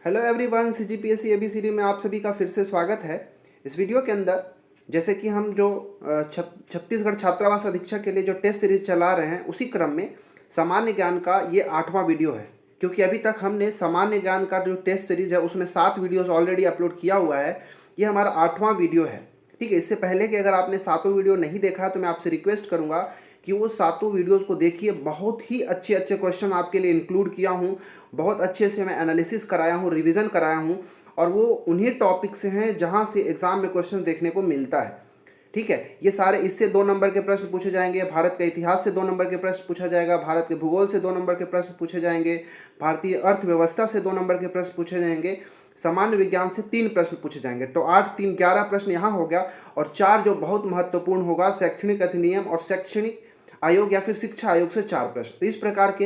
Hello everyone, CGPSC ABCD में आप सभी का फिर से स्वागत है। इस वीडियो के अंदर जैसे कि हम जो छत्तीसगढ़ छात्रावास अधीक्षक के लिए जो टेस्ट सीरीज चला रहे हैं, उसी क्रम में सामान्य ज्ञान का ये 8वां वीडियो है। क्योंकि अभी तक हमने सामान्य ज्ञान का जो टेस्ट सीरीज है उसमें 7 वीडियोज़ ऑलरेडी अपलोड किया हुआ है। ये हमारा 8वां वीडियो है। ठीक है, इससे पहले कि अगर आपने 7 वीडियो नहीं देखा है तो मैं आपसे रिक्वेस्ट करूँगा कि वो 7 वीडियोज़ को देखिए। बहुत ही अच्छे अच्छे क्वेश्चन आपके लिए इंक्लूड किया हूँ, बहुत अच्छे से मैं एनालिसिस कराया हूँ, रिवीजन कराया हूँ, और वो उन्हीं टॉपिक से हैं जहाँ से एग्जाम में क्वेश्चन देखने को मिलता है। ठीक है, ये सारे इससे 2 नंबर के प्रश्न पूछे जाएंगे, भारत के इतिहास से 2 नंबर के प्रश्न पूछा जाएगा, भारत के भूगोल से 2 नंबर के प्रश्न पूछे जाएंगे, भारतीय अर्थव्यवस्था से 2 नंबर के प्रश्न पूछे जाएंगे, सामान्य विज्ञान से 3 प्रश्न पूछे जाएंगे। तो 8 3 11 प्रश्न यहाँ हो गया, और 4 जो बहुत महत्वपूर्ण होगा, शैक्षणिक अधिनियम और शैक्षणिक आयोग या फिर शिक्षा आयोग से 4 प्रश्न। तो इस प्रकार के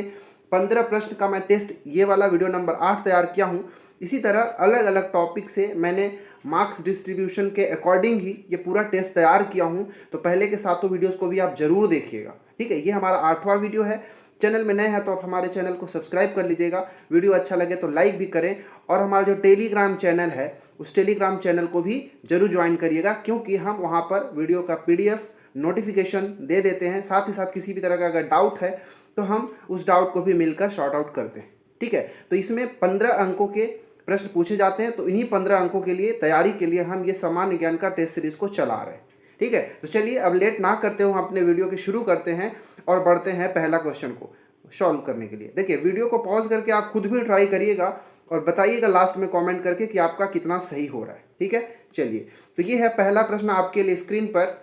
15 प्रश्न का मैं टेस्ट ये वाला वीडियो नंबर 8 तैयार किया हूँ। इसी तरह अलग अलग टॉपिक से मैंने मार्क्स डिस्ट्रीब्यूशन के अकॉर्डिंग ही ये पूरा टेस्ट तैयार किया हूँ। तो पहले के 7 वीडियोस को भी आप जरूर देखिएगा। ठीक है, ये हमारा 8वां वीडियो है। चैनल में नए हैं तो आप हमारे चैनल को सब्सक्राइब कर लीजिएगा, वीडियो अच्छा लगे तो लाइक भी करें, और हमारा जो टेलीग्राम चैनल है उस टेलीग्राम चैनल को भी जरूर ज्वाइन करिएगा, क्योंकि हम वहाँ पर वीडियो का PDF नोटिफिकेशन दे देते हैं। साथ ही साथ किसी भी तरह का अगर डाउट है तो हम उस डाउट को भी मिलकर सॉर्ट आउट करते हैं। ठीक है, तो इसमें 15 अंकों के प्रश्न पूछे जाते हैं। तो इन्हीं 15 अंकों के लिए तैयारी के लिए हम ये सामान्य ज्ञान का टेस्ट सीरीज को चला रहे हैं। ठीक है, तो चलिए अब लेट ना करते हुए अपने वीडियो के शुरू करते हैं और बढ़ते हैं पहला क्वेश्चन को सॉल्व करने के लिए। देखिए, वीडियो को पॉज करके आप खुद भी ट्राई करिएगा और बताइएगा लास्ट में कॉमेंट करके कि आपका कितना सही हो रहा है। ठीक है, चलिए, तो ये है पहला प्रश्न आपके लिए स्क्रीन पर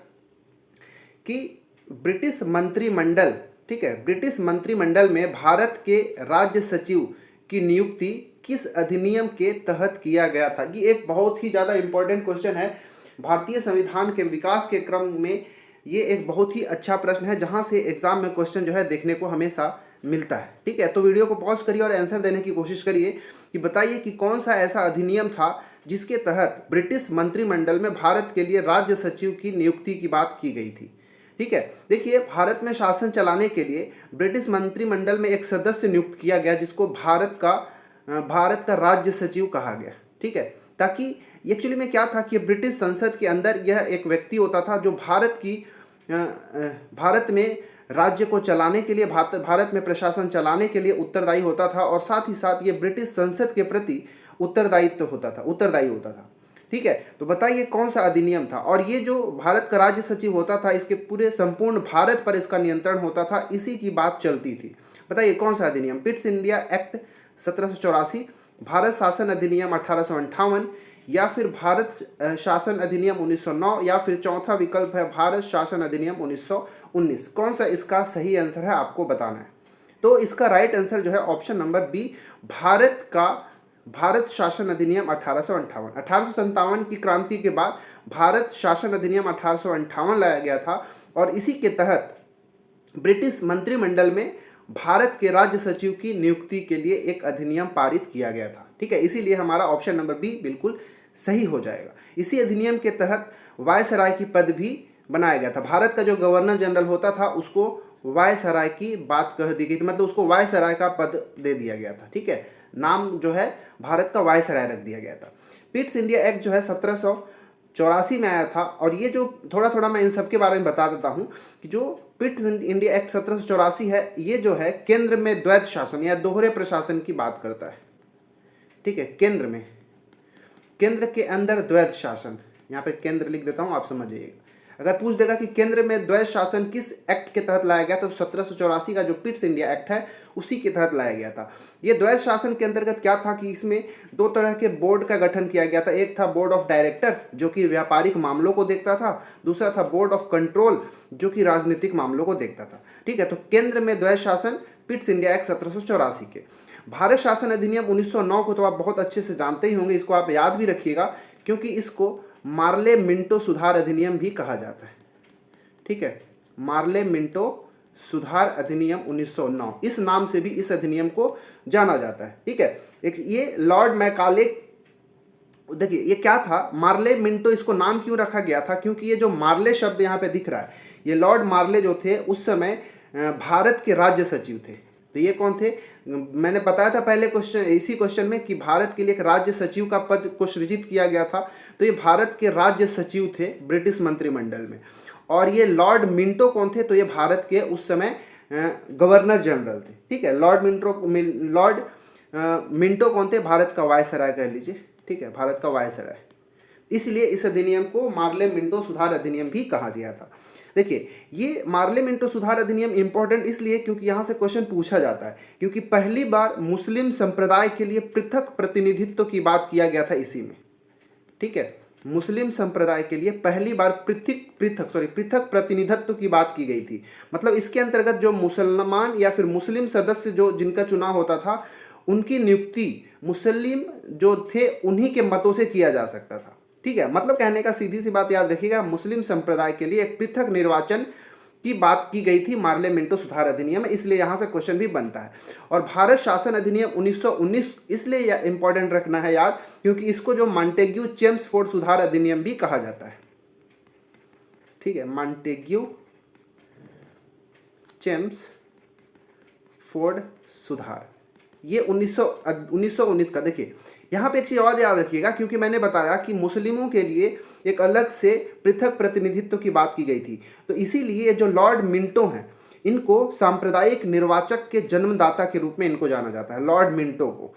कि ब्रिटिश मंत्रिमंडल, ठीक है, ब्रिटिश मंत्रिमंडल में भारत के राज्य सचिव की नियुक्ति किस अधिनियम के तहत किया गया था। ये एक बहुत ही ज़्यादा इंपॉर्टेंट क्वेश्चन है। भारतीय संविधान के विकास के क्रम में ये एक बहुत ही अच्छा प्रश्न है, जहाँ से एग्जाम में क्वेश्चन जो है देखने को हमेशा मिलता है। ठीक है, तो वीडियो को पॉज करिए और आंसर देने की कोशिश करिए कि बताइए कि कौन सा ऐसा अधिनियम था जिसके तहत ब्रिटिश मंत्रिमंडल में भारत के लिए राज्य सचिव की नियुक्ति की बात की गई थी। ठीक है, देखिए, भारत में शासन चलाने के लिए ब्रिटिश मंत्रिमंडल में एक सदस्य नियुक्त किया गया जिसको भारत का राज्य सचिव कहा गया। ठीक है, ताकि एक्चुअली में क्या था कि ब्रिटिश संसद के अंदर यह एक व्यक्ति होता था जो भारत में राज्य को चलाने के लिए, भारत में प्रशासन चलाने के लिए उत्तरदायी होता था, और साथ ही साथ ये ब्रिटिश संसद के प्रति उत्तरदायी होता था। ठीक है, तो बताइए कौन सा अधिनियम था। और ये जो भारत का राज्य सचिव होता था, इसके पूरे संपूर्ण भारत पर इसका नियंत्रण होता था, इसी की बात चलती थी। बताइए कौन सा अधिनियम। पिट्स इंडिया एक्ट 1784, भारत शासन अधिनियम 1858, या फिर भारत शासन अधिनियम 1909, या फिर चौथा विकल्प है भारत शासन अधिनियम 1919। कौन सा इसका सही आंसर है आपको बताना है। तो इसका राइट आंसर जो है ऑप्शन नंबर बी, भारत शासन अधिनियम 1858। 1857 की क्रांति के बाद भारत शासन अधिनियम 1858 लाया गया था, और इसी के तहत ब्रिटिश मंत्रिमंडल में भारत के राज्य सचिव की नियुक्ति के लिए एक अधिनियम पारित किया गया था। ठीक है, इसीलिए हमारा ऑप्शन नंबर बी बिल्कुल सही हो जाएगा। इसी अधिनियम के तहत वायसराय की पद भी बनाया गया था। भारत का जो गवर्नर जनरल होता था उसको वायसराय की बात कह दी गई थी, मतलब उसको वायसराय का पद दे दिया गया था। ठीक है, नाम जो है भारत का वायसराय रख दिया गया था। पिट्स इंडिया एक्ट जो है 1784 में आया था, और ये जो थोड़ा मैं इन सब के बारे में बता देता हूँ कि जो पिट्स इंडिया एक्ट 1784 है, ये जो है केंद्र में द्वैध शासन या दोहरे प्रशासन की बात करता है। ठीक है, केंद्र के अंदर द्वैध शासन, यहाँ पे केंद्र लिख देता हूँ, आप समझ जाइएगा। अगर पूछ देगा कि केंद्र में द्वैध शासन किस एक्ट के तहत लाया गया, तो 1784 का जो पिट्स इंडिया एक्ट है उसी के तहत लाया गया था। ये द्वैध शासन के अंतर्गत क्या था कि इसमें 2 तरह के बोर्ड का गठन किया गया था। एक था बोर्ड ऑफ डायरेक्टर्स जो कि व्यापारिक मामलों को देखता था, दूसरा था बोर्ड ऑफ कंट्रोल जो कि राजनीतिक मामलों को देखता था। ठीक है, तो केंद्र में द्वैध शासन, पिट्स इंडिया एक्ट 1784 के। भारत शासन अधिनियम 1909 को तो आप बहुत अच्छे से जानते ही होंगे, इसको आप याद भी रखिएगा, क्योंकि इसको मार्ले मिंटो सुधार अधिनियम भी कहा जाता है। ठीक है, मार्ले मिंटो सुधार अधिनियम 1909, इस नाम से भी इस अधिनियम को जाना जाता है। ठीक है, एक ये लॉर्ड मैकाले, देखिए ये क्या था, मार्ले मिंटो, इसको नाम क्यों रखा गया था, क्योंकि ये जो मार्ले शब्द यहाँ पे दिख रहा है, ये लॉर्ड मार्ले जो थे उस समय भारत के राज्य सचिव थे। तो ये कौन थे? मैंने बताया था पहले क्वेश्चन, इसी क्वेश्चन में, कि भारत के लिए एक राज्य सचिव का पद को सृजित किया गया था। तो ये भारत के राज्य सचिव थे ब्रिटिश मंत्रिमंडल में। और ये लॉर्ड मिंटो कौन थे? तो ये भारत के उस समय गवर्नर जनरल थे। ठीक है, लॉर्ड मिंटो कौन थे? भारत का वायसराय कह लीजिए। ठीक है, भारत का वायसराय। इसलिए इस अधिनियम को मार्ले मिंटो सुधार अधिनियम भी कहा गया था। देखिए, ये मार्ले मिंटो सुधार अधिनियम इंपॉर्टेंट इसलिए क्योंकि यहाँ से क्वेश्चन पूछा जाता है, क्योंकि पहली बार मुस्लिम संप्रदाय के लिए पृथक प्रतिनिधित्व की बात किया गया था इसी में। ठीक है, मुस्लिम संप्रदाय के लिए पहली बार पृथक प्रतिनिधित्व की बात की गई थी। मतलब इसके अंतर्गत जो मुसलमान या फिर मुस्लिम सदस्य जो जिनका चुनाव होता था, उनकी नियुक्ति मुस्लिम जो थे उन्हीं के मतों से किया जा सकता था। ठीक है, मतलब कहने का सीधी सी बात याद रखिएगा, मुस्लिम संप्रदाय के लिए एक पृथक निर्वाचन की बात की गई थी मार्ले मिंटो सुधार अधिनियम में, इसलिए यहां से क्वेश्चन भी बनता है। और भारत शासन अधिनियम 1919 इसलिए इंपॉर्टेंट रखना है याद, क्योंकि इसको जो मॉन्टेग्यू चेम्सफोर्ड सुधार अधिनियम भी कहा जाता है। ठीक है, मॉन्टेग्यू चेम्सफोर्ड सुधार, ये 1919 का। देखिए, यहाँ पे एक चीज़ और याद रखिएगा, क्योंकि मैंने बताया कि मुस्लिमों के लिए एक अलग से पृथक प्रतिनिधित्व की बात की गई थी। तो इसीलिए जो लॉर्ड मिंटो हैं, इनको सांप्रदायिक निर्वाचक के जन्मदाता के रूप में इनको जाना जाता है, लॉर्ड मिंटो को।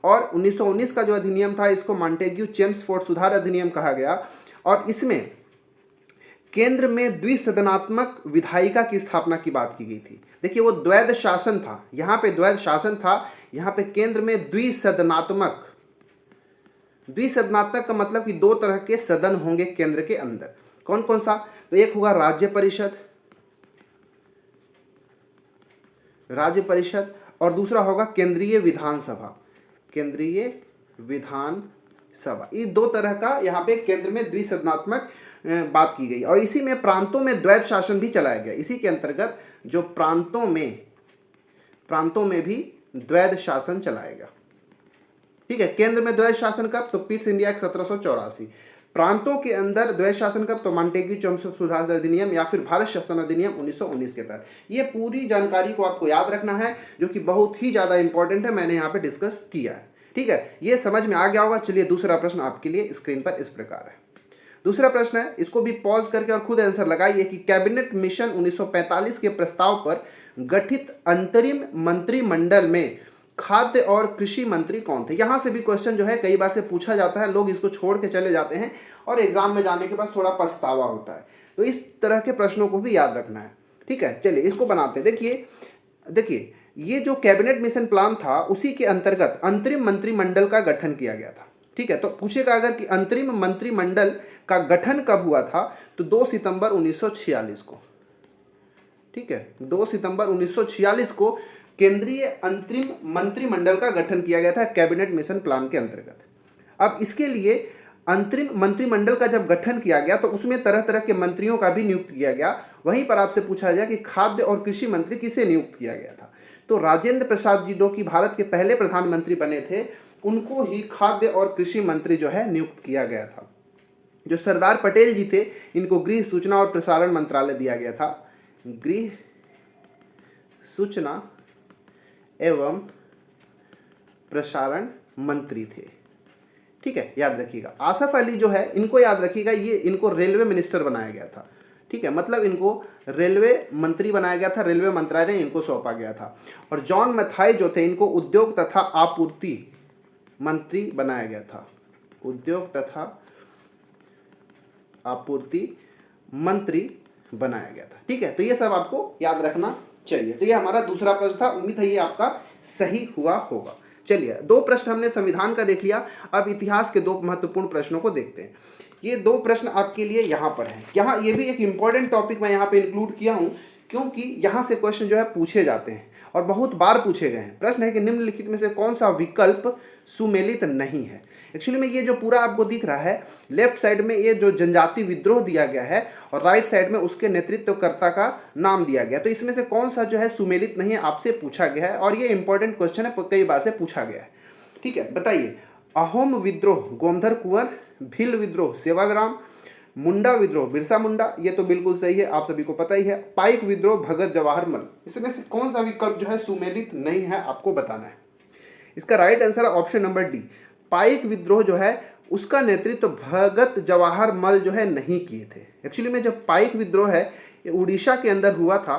और 1919 का जो अधिनियम था, इसको मॉन्टेग्यू चेम्सफोर्ड सुधार अधिनियम कहा गया। और इसमें केंद्र में द्विसदनात्मक विधायिका की स्थापना की बात की गई थी। देखिए, वो द्वैध शासन था, यहाँ पे द्वैध शासन था, यहाँ पे केंद्र में द्विसदनात्मक का मतलब कि दो तरह के सदन होंगे केंद्र के अंदर। कौन कौन सा? तो एक होगा राज्य परिषद और दूसरा होगा केंद्रीय विधानसभा। ये दो तरह का यहाँ पे केंद्र में द्विसदनात्मक बात की गई। और इसी में प्रांतों में द्वैध शासन भी चलाया गया। इसी के अंतर्गत जो प्रांतों में भी द्वैध शासन चलाएगा। ठीक है, केंद्र में द्वैध शासन कब? तो पिट्स इंडिया एक्ट 1784। प्रांतों के अंदर द्वैध शासन कब? तो मॉन्टेग्यू चेम्सफोर्ड सुधार अधिनियम या फिर भारत शासन अधिनियम 1919 के तहत। ये पूरी जानकारी को आपको याद रखना है, जो कि बहुत ही ज्यादा इंपॉर्टेंट है, मैंने यहाँ पे डिस्कस किया है। ठीक है, ये समझ में आ गया होगा। चलिए, दूसरा प्रश्न आपके लिए स्क्रीन पर इस प्रकार है। दूसरा प्रश्न है, इसको भी पॉज करके और खुद आंसर लगाइए कि कैबिनेट मिशन 1945 के प्रस्ताव पर गठित अंतरिम मंत्रिमंडल में खाद्य और कृषि मंत्री कौन थे? यहां से भी क्वेश्चन जो है कई बार से पूछा जाता है, लोग इसको छोड़ के चले जाते हैं और एग्जाम में जाने के बाद थोड़ा पछतावा होता है। तो इस तरह के प्रश्नों को भी याद रखना है। ठीक है, चलिए इसको बनाते हैं। देखिए, ये जो कैबिनेट मिशन प्लान था, उसी के अंतर्गत अंतरिम मंत्रिमंडल का गठन किया गया था। ठीक है, तो पूछेगा अगर कि अंतरिम मंत्रिमंडल का गठन कब हुआ था, तो 2 सितंबर 1946 को। ठीक है, 2 सितंबर 1946 को केंद्रीय अंतरिम मंत्रिमंडल का गठन किया गया था कैबिनेट मिशन प्लान के अंतर्गत। अब इसके लिए अंतरिम मंत्रिमंडल का जब गठन किया गया तो उसमें तरह तरह के मंत्रियों का भी नियुक्त किया गया। वहीं पर आपसे पूछा गया कि खाद्य और कृषि मंत्री किसे नियुक्त किया गया था? तो राजेंद्र प्रसाद जी, जो कि भारत के पहले प्रधानमंत्री बने थे, उनको ही खाद्य और कृषि मंत्री जो है नियुक्त किया गया था। जो सरदार पटेल जी थे, इनको गृह, सूचना और प्रसारण मंत्रालय दिया गया था। गृह, सूचना एवं प्रसारण मंत्री थे। ठीक है, याद रखिएगा। आसफ अली जो है, इनको याद रखिएगा, ये इनको रेलवे मिनिस्टर बनाया गया था। ठीक है, मतलब इनको रेलवे मंत्री बनाया गया था, रेलवे मंत्रालय इनको सौंपा गया था। और जॉन मथाई जो थे, इनको उद्योग तथा आपूर्ति मंत्री बनाया गया था। उद्योग तथा आपूर्ति मंत्री बनाया गया था। ठीक है, तो ये सब आपको याद रखना चाहिए। तो ये हमारा दूसरा प्रश्न था, उम्मीद है ये आपका सही हुआ होगा। चलिए, 2 प्रश्न हमने संविधान का देख लिया, अब इतिहास के 2 महत्वपूर्ण प्रश्नों को देखते हैं। ये 2 प्रश्न आपके लिए यहाँ पर हैं। यहाँ ये भी एक इंपॉर्टेंट टॉपिक मैं यहाँ पे इंक्लूड किया हूँ, क्योंकि यहाँ से क्वेश्चन जो है पूछे जाते हैं और बहुत बार पूछे गए हैं। प्रश्न है कि निम्नलिखित में से कौन सा विकल्प सुमेलित नहीं है? एक्चुअली में ये जो पूरा आपको दिख रहा है, लेफ्ट साइड में ये जो जनजाति विद्रोह दिया गया है और राइट साइड में उसके नेतृत्वकर्ता का नाम दिया गया। तो इसमें से कौन सा जो है सुमेलित नहीं है, आपसे पूछा गया है और ये इंपॉर्टेंट क्वेश्चन है, कई बार से पूछा गया है। ठीक है, बताइए। अहोम विद्रोह गोमधर कुंवर, भील विद्रोह सेवाग्राम, मुंडा विद्रोह बिरसा मुंडा, ये तो बिल्कुल सही है, आप सभी को पता ही है। पाइक विद्रोह भगत जवाहर मल। इसमें से कौन सा विकल्प जो है सुमेलित नहीं है, आपको बताना है। इसका राइट आंसर है ऑप्शन नंबर डी। पाइक विद्रोह जो है उसका नेतृत्व भगत जवाहर मल जो है नहीं किए थे। एक्चुअली में जो पाइक विद्रोह है ये उड़ीसा के अंदर हुआ था,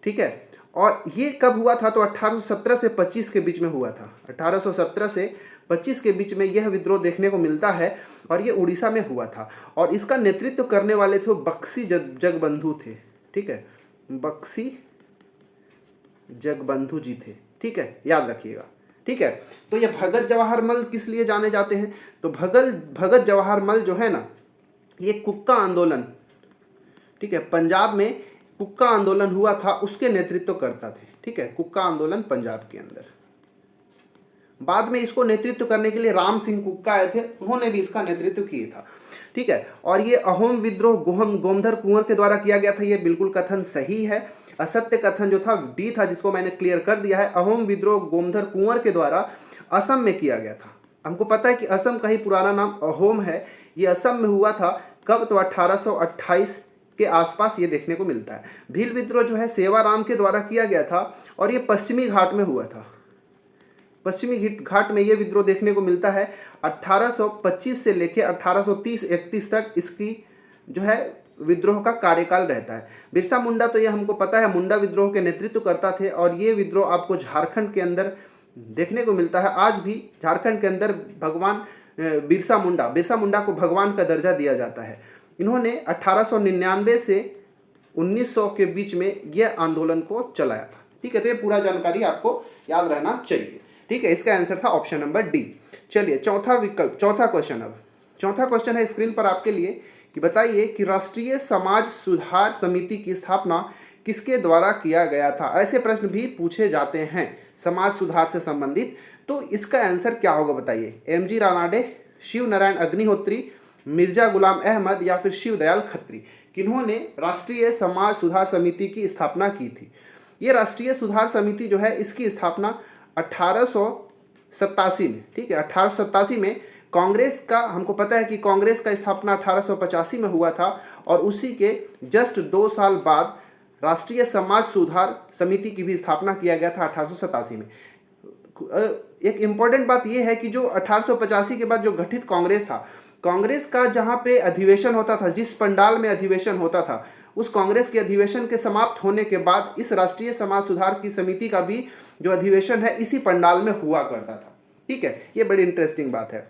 ठीक है। और ये कब हुआ था, तो 1817 से 25 के बीच में हुआ था। 1817 से 25 के बीच में यह विद्रोह देखने को मिलता है और ये उड़ीसा में हुआ था। और इसका नेतृत्व करने वाले थे वो बक्सी जगबंधु थे, ठीक है, बक्सी जगबंधु जी थे, ठीक है, याद रखिएगा, ठीक है। तो ये भगत जवाहर मल किस लिए जाने जाते हैं, तो भगत जवाहर मल जो है ना, ये कुक्का आंदोलन, ठीक है, पंजाब में कुक्का आंदोलन हुआ था, उसके नेतृत्व करता थे, ठीक है, कुक्का आंदोलन पंजाब के अंदर। बाद में इसको नेतृत्व करने के लिए राम सिंह कुक्का आए थे, उन्होंने भी इसका नेतृत्व किया था, ठीक है। और ये अहोम विद्रोह गोमधर कुंवर के द्वारा किया गया था, ये बिल्कुल कथन सही है। असत्य कथन जो था डी था, जिसको मैंने क्लियर कर दिया है। अहोम विद्रोह गोमधर कुंवर के द्वारा असम में किया गया था। हमको पता है कि असम का ही पुराना नाम अहोम है। ये असम में हुआ था कब, तो 1828 के आसपास ये देखने को मिलता है। भील विद्रोह जो है सेवाराम के द्वारा किया गया था और ये पश्चिमी घाट में हुआ था। पश्चिमी घाट में ये विद्रोह देखने को मिलता है। 1825 से लेकर 1830-31 तक इसकी जो है विद्रोह का कार्यकाल रहता है। बिरसा मुंडा तो ये हमको पता है मुंडा विद्रोह के नेतृत्व करता थे और ये विद्रोह आपको झारखंड के अंदर देखने को मिलता है। आज भी झारखंड के अंदर भगवान बिरसा मुंडा को भगवान का दर्जा दिया जाता है। इन्होंने 1899 से 1900 के बीच में यह आंदोलन को चलाया था, ठीक है। तो ये पूरा जानकारी आपको याद रहना चाहिए, ठीक है। इसका आंसर था ऑप्शन नंबर डी। चलिए चौथा क्वेश्चन। अब चौथा क्वेश्चन है स्क्रीन पर आपके लिए कि बताइए कि राष्ट्रीय समाज सुधार समिति की स्थापना किसके द्वारा किया गया था। ऐसे प्रश्न भी पूछे जाते हैं समाज सुधार से संबंधित, तो इसका आंसर क्या होगा बताइए। एमजी रानाडे, शिव नारायण अग्निहोत्री, मिर्जा गुलाम अहमद या फिर शिव दयाल खत्री। किन्होंने राष्ट्रीय समाज सुधार समिति की स्थापना की थी। ये राष्ट्रीय सुधार समिति जो है इसकी स्थापना 1887 में, ठीक है, 1887 में कांग्रेस का, हमको पता है कि कांग्रेस का स्थापना 1885 में हुआ था और उसी के जस्ट 2 साल बाद राष्ट्रीय समाज सुधार समिति की भी स्थापना किया गया था 1887 में। एक इम्पॉर्टेंट बात यह है कि जो 1885 के बाद जो गठित कांग्रेस था, कांग्रेस का जहाँ पे अधिवेशन होता था, जिस पंडाल में अधिवेशन होता था, उस कांग्रेस के अधिवेशन के समाप्त होने के बाद इस राष्ट्रीय समाज सुधार की समिति का भी जो अधिवेशन है इसी पंडाल में हुआ करता था, ठीक है। ये बड़ी इंटरेस्टिंग बात है।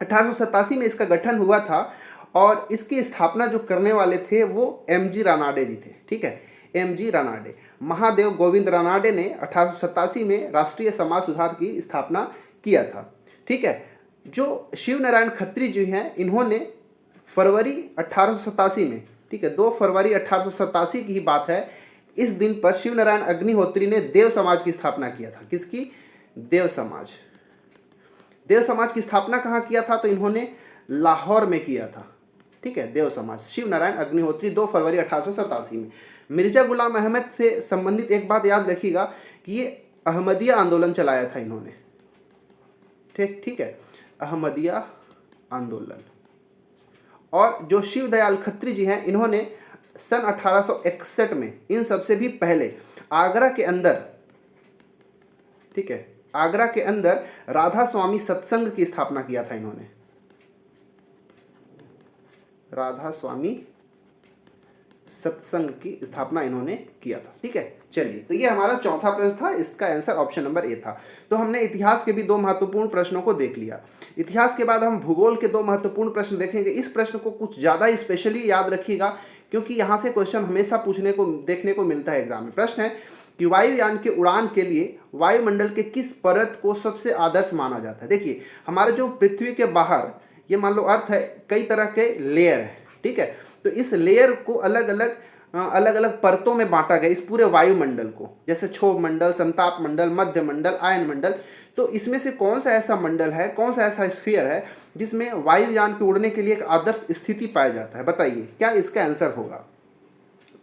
1887 में इसका गठन हुआ था और इसकी स्थापना जो करने वाले थे वो एमजी रानाडे जी थे, ठीक है, एमजी रानाडे। महादेव गोविंद रानाडे ने 1887 में राष्ट्रीय समाज सुधार की स्थापना किया था, ठीक है। जो शिव नारायण खत्री जी हैं, इन्होंने फरवरी 1887 में, ठीक है, 2 फरवरी 1887 की ही बात है, इस दिन पर शिव नारायण अग्निहोत्री ने देव समाज की स्थापना किया था। किसकी? देव समाज। देव समाज की स्थापना कहाँ किया था? तो इन्होंने लाहौर में किया था, ठीक है, देव समाज। शिव नारायण अग्निहोत्री 2 फरवरी 1887 में। मिर्जा गुलाम अहमद से संबंधित एक बात याद रखिएगा कि ये अहमदिया आंदोलन चलाया था इन्होंने, ठीक है, अहमदिया आंदोलन। और जो शिव दयाल खत्री जी हैं, इन्होंने सन 1861 में, इन सबसे भी पहले आगरा के अंदर, ठीक है, आगरा के अंदर राधा स्वामी सत्संग की स्थापना किया था इन्होंने, राधा स्वामी सत्संग की स्थापना इन्होंने किया था, ठीक है। चलिए, तो ये हमारा चौथा प्रश्न था, इसका आंसर ऑप्शन नंबर ए था। तो हमने इतिहास के भी 2 महत्वपूर्ण प्रश्नों को देख लिया। इतिहास के बाद हम भूगोल के 2 महत्वपूर्ण प्रश्न देखेंगे। इस प्रश्न को कुछ ज़्यादा स्पेशली याद रखिएगा, क्योंकि यहाँ से क्वेश्चन हमेशा देखने को मिलता है एग्जाम में। प्रश्न है कि वायुयान के उड़ान के लिए वायुमंडल के किस परत को सबसे आदर्श माना जाता है। देखिए, हमारे जो पृथ्वी के बाहर, ये मान लो अर्थ है, कई तरह के लेयर है, ठीक है। तो इस लेयर को अलग अलग परतों में बांटा गया, इस पूरे वायुमंडल को, जैसे क्षोभ मंडल, संताप मंडल, मध्य मंडल, आयन मंडल। तो इसमें से कौन सा ऐसा मंडल है, कौन सा ऐसा स्फीयर है जिसमें वायुयान के उड़ने के लिए एक आदर्श स्थिति पाया जाता है? बताइए क्या इसका आंसर होगा।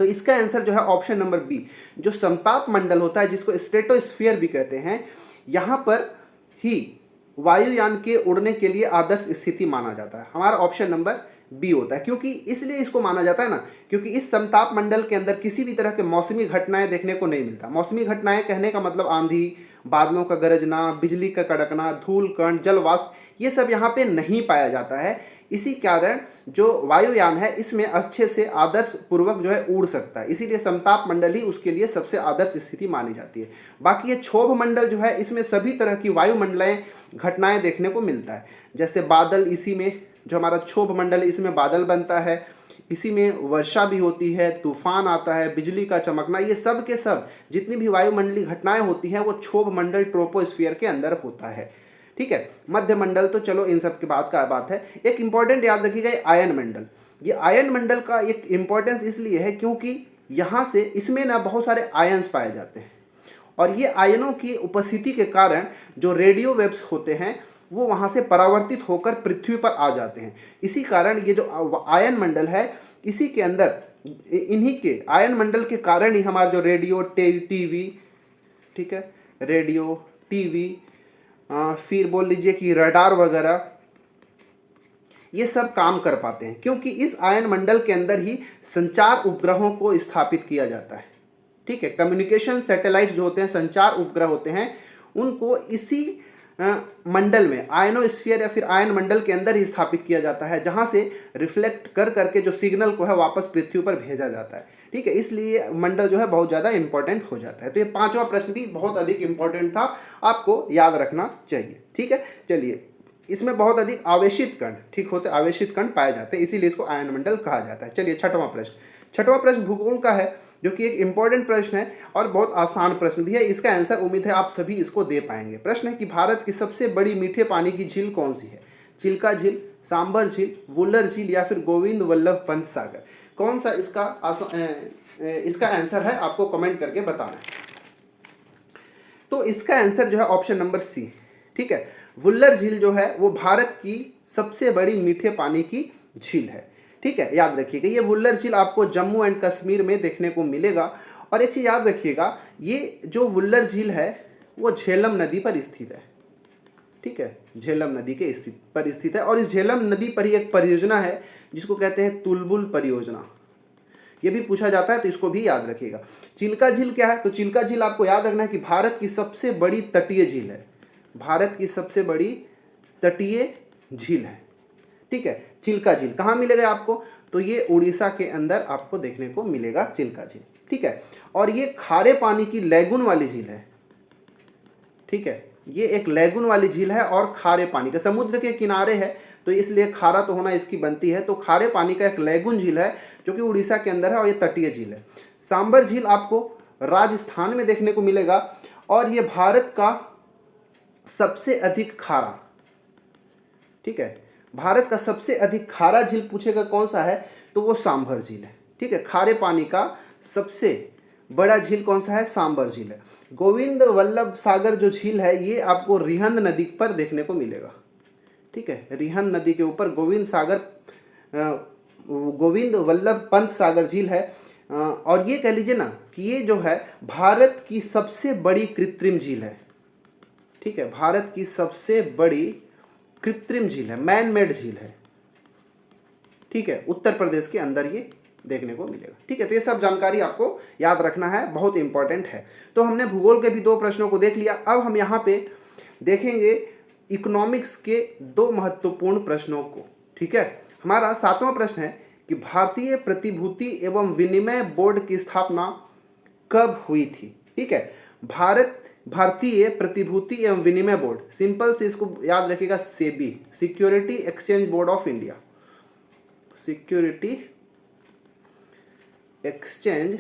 तो इसका आंसर जो है ऑप्शन नंबर बी, जो समताप मंडल होता है, जिसको स्ट्रेटोस्फीयर भी कहते हैं, यहाँ पर ही वायुयान के उड़ने के लिए आदर्श स्थिति माना जाता है। हमारा ऑप्शन नंबर बी होता है। क्योंकि इसलिए इसको माना जाता है ना, क्योंकि इस समताप मंडल के अंदर किसी भी तरह के मौसमी घटनाएं देखने को नहीं मिलता। मौसमी घटनाएं कहने का मतलब आंधी, बादलों का गरजना, बिजली का कड़कना, धूल कण, जल वाष्प, ये सब यहाँ पे नहीं पाया जाता है। इसी कारण जो वायुयान है इसमें अच्छे से आदर्श पूर्वक जो है उड़ सकता है, इसीलिए समताप मंडल ही उसके लिए सबसे आदर्श स्थिति मानी जाती है। बाकी ये क्षोभ मंडल जो है इसमें सभी तरह की वायुमंडलीय घटनाएं देखने को मिलता है। जैसे बादल, इसी में जो हमारा क्षोभ मंडल है इसमें बादल बनता है, इसी में वर्षा भी होती है, तूफान आता है, बिजली का चमकना, ये सब के सब जितनी भी वायुमंडलीय घटनाएं होती हैं वो क्षोभ मंडल ट्रोपोस्फीयर के अंदर होता है। ठीक है, मध्य मंडल तो चलो इन सब के बाद का बात है। एक इंपॉर्टेंट याद रखिएगा, आयन मंडल। ये आयन मंडल का एक इंपॉर्टेंस इसलिए है क्योंकि यहाँ से इसमें ना बहुत सारे आयन्स पाए जाते हैं, और ये आयनों की उपस्थिति के कारण जो रेडियो वेव्स होते हैं वो वहाँ से परावर्तित होकर पृथ्वी पर आ जाते हैं। इसी कारण ये जो आयन मंडल है इसी के अंदर, इन्हीं के आयन मंडल के कारण ही हमारा जो रेडियो, टीवी, ठीक है, रेडियो, टीवी, फिर बोल लीजिए कि रडार वगैरह, ये सब काम कर पाते हैं, क्योंकि इस आयन मंडल के अंदर ही संचार उपग्रहों को स्थापित किया जाता है। ठीक है, कम्युनिकेशन सैटेलाइट जो होते हैं, संचार उपग्रह होते हैं, उनको इसी मंडल में, आयनोस्फीयर या फिर आयन मंडल के अंदर ही स्थापित किया जाता है, जहां से रिफ्लेक्ट कर करके जो सिग्नल को है वापस पृथ्वी पर भेजा जाता है। ठीक है, इसलिए मंडल जो है बहुत ज़्यादा इंपॉर्टेंट हो जाता है। तो ये पांचवा प्रश्न भी बहुत अधिक इंपॉर्टेंट था, आपको याद रखना चाहिए। ठीक है, चलिए, इसमें बहुत अधिक आवेशित कण, ठीक होते, आवेशित कण पाए जाते हैं, इसीलिए इसको आयन मंडल कहा जाता है। चलिए, छठवां प्रश्न भूगोल का है, जो कि एक इंपॉर्टेंट प्रश्न है और बहुत आसान प्रश्न भी है। इसका आंसर उम्मीद है आप सभी इसको दे पाएंगे। प्रश्न है कि भारत की सबसे बड़ी मीठे पानी की झील कौन सी है? चिल्का झील, सांबर झील, वुलर झील या फिर गोविंद वल्लभ पंत सागर? कौन सा इसका आंसर है, आपको कमेंट करके बताना है। तो इसका आंसर जो है ऑप्शन नंबर सी। ठीक है, वुलर झील जो है वो भारत की सबसे बड़ी मीठे पानी की झील है। ठीक है, याद रखिएगा, ये वुलर झील आपको जम्मू एंड कश्मीर में देखने को मिलेगा। और एक चीज़ याद रखिएगा, ये जो वुलर झील है वो झेलम नदी पर स्थित है। ठीक है, झेलम नदी के पर स्थित है, और इस झेलम नदी पर ही एक परियोजना है जिसको कहते हैं तुलबुल परियोजना। ये भी पूछा जाता है, तो इसको भी याद रखिएगा। चिल्का झील क्या है? तो चिल्का झील आपको याद रखना है कि भारत की सबसे बड़ी तटीय झील है। भारत की सबसे बड़ी तटीय झील है। ठीक है, चिल्का झील कहाँ मिलेगा आपको? तो ये उड़ीसा के अंदर आपको देखने को मिलेगा चिल्का झील। ठीक है, और ये खारे पानी की लैगून वाली झील है। ठीक है, ये एक लैगून वाली झील है और खारे पानी का, समुद्र के किनारे है तो इसलिए खारा तो होना इसकी बनती है। तो खारे पानी का एक लैगून झील है जो कि उड़ीसा के अंदर है, और ये तटीय झील है। सांबर झील आपको राजस्थान में देखने को मिलेगा, और ये भारत का सबसे अधिक खारा, ठीक है, भारत का सबसे अधिक खारा झील पूछेगा कौन सा है, तो वो सांभर झील है। ठीक है, खारे पानी का सबसे बड़ा झील कौन सा है? सांबर झील है। गोविंद वल्लभ सागर जो झील है ये आपको रिहंद नदी पर देखने को मिलेगा। ठीक है, रिहंद नदी के ऊपर गोविंद वल्लभ पंत सागर झील है। और ये कह लीजिए ना कि ये जो है भारत की सबसे बड़ी कृत्रिम झील है। ठीक है, भारत की सबसे बड़ी कृत्रिम झील है, मैन मेड झील है। ठीक है, उत्तर प्रदेश के अंदर ये देखने को मिलेगा। ठीक है, तो ये सब जानकारी आपको याद रखना है, बहुत इंपॉर्टेंट है। तो हमने भूगोल के भी 2 प्रश्नों को देख लिया। अब हम यहाँ पे देखेंगे इकोनॉमिक्स के 2 महत्वपूर्ण प्रश्नों को। ठीक है, हमारा 7वां प्रश्न है कि भारतीय प्रतिभूति एवं विनिमय बोर्ड की स्थापना कब हुई थी? ठीक है, भारतीय प्रतिभूति एवं विनिमय बोर्ड, सिंपल से इसको याद रखिएगा, SEBI, security exchange board of India, security exchange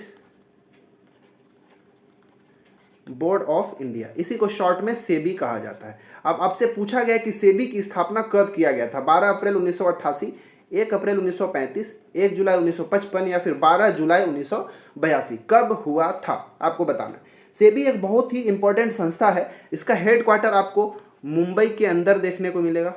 board of India, इसी को शॉर्ट में सेबी कहा जाता है। अब आपसे पूछा गया कि सेबी की स्थापना कब किया गया था? 12 अप्रैल 1988, 1 अप्रैल 1935, 1 जुलाई 1955 या फिर 12 जुलाई 1982? कब हुआ था आपको बताना। सेबी एक बहुत ही इंपॉर्टेंट संस्था है। इसका हेडक्वार्टर आपको मुंबई के अंदर देखने को मिलेगा।